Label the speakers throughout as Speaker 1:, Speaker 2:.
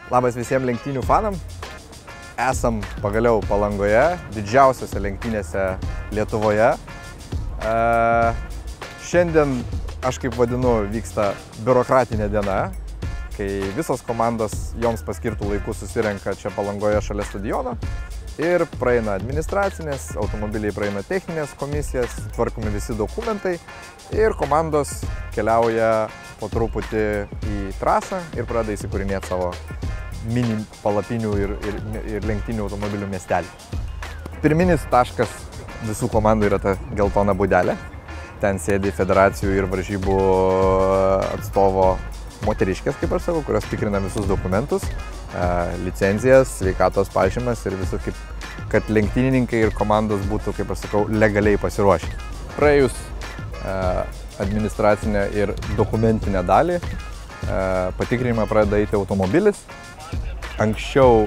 Speaker 1: Labas visiems lenktynių fanam. Esam pagaliau Palangoje, didžiausiose lenktynėse Lietuvoje. Šiandien, aš kaip vadinu, vyksta biurokratinė diena, kai visos komandos joms paskirtų laikų susirenka čia Palangoje šalia stadiono ir praeina administracinės, automobiliai praeina techninės komisijas, tvarkomi visi dokumentai ir komandos keliauja po truputį į trasą ir pradeda įsikūrinėti savo mini palapinių ir lenktynių automobilių miestelį. Pirminis taškas visų komandų yra ta geltona būdelė. Ten sėdi federacijų ir varžybų atstovo moteriškės, kaip aš sakau, kurios tikrina visus dokumentus, licenzijas, sveikatos pažymas ir visų, kad lenktynininkai ir komandos būtų, kaip aš sakau, legaliai pasiruošę. Praėjus administracinę ir dokumentinę dalį, patikrinimą pradeda eiti automobilis. Anksčiau,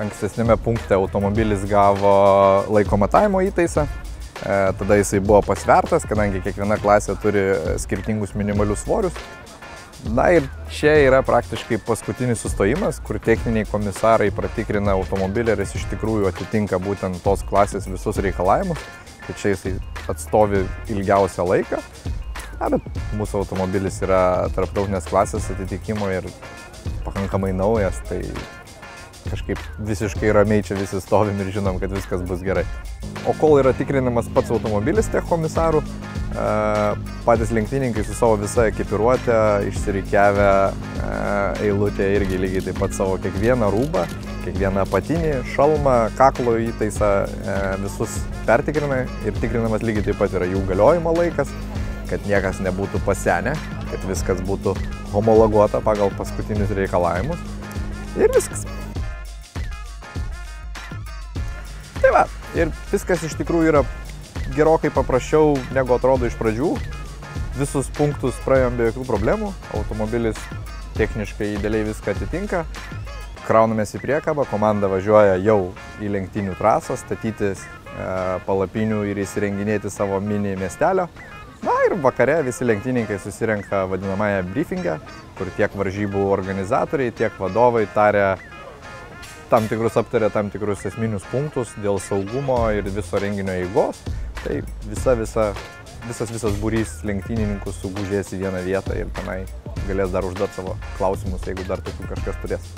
Speaker 1: ankstesnėme punkte automobilis gavo laiko matavimo įtaisą, tada jisai buvo pasvertas, kadangi kiekviena klasė turi skirtingus minimalius svorius. Na ir čia yra praktiškai paskutinis sustojimas, kur techniniai komisarai pratikrina automobilį, ar jis iš tikrųjų atitinka būtent tos klasės visus reikalavimus. Tai čia jisai atstovi ilgiausią laiką. Na, bet mūsų automobilis yra tarptautinės klasės atitikimo ir pakankamai naujas, tai kažkaip visiškai ramiai čia visi stovim ir žinom, kad viskas bus gerai. O kol yra tikrinamas pats automobilis tech komisarų, patys lenktynininkai su savo visa ekipiruote, išsirikiavę eilutę irgi lygiai taip pat savo kiekvieną rūbą, kiekvieną apatinį, šalmą, kaklo įtaisą, visus pertikrina ir tikrinamas lygiai taip pat yra jų galiojimo laikas, kad niekas nebūtų pasenę, kad viskas būtų homologuota pagal paskutinius reikalavimus ir viskas. Tai va, ir viskas iš tikrųjų yra gerokai paprasčiau negu atrodo iš pradžių. Visus punktus praėjom be jokių problemų, automobilis techniškai idealiai viską atitinka. Kraunamės į priekabą, komanda važiuoja jau į lenktynių trasą, statytis palapinių ir įsirenginėti savo mini miestelio. Na ir vakare visi lenktynininkai susirenka vadinamąją briefingą, kur tiek varžybų organizatoriai, tiek vadovai aptarė tam tikrus esminius punktus dėl saugumo ir viso renginio eigos. Tai visas būrys lenktynininkų sugužės į vieną vietą ir tenai galės dar užduoti savo klausimus, jeigu dar tokių kažkas turės.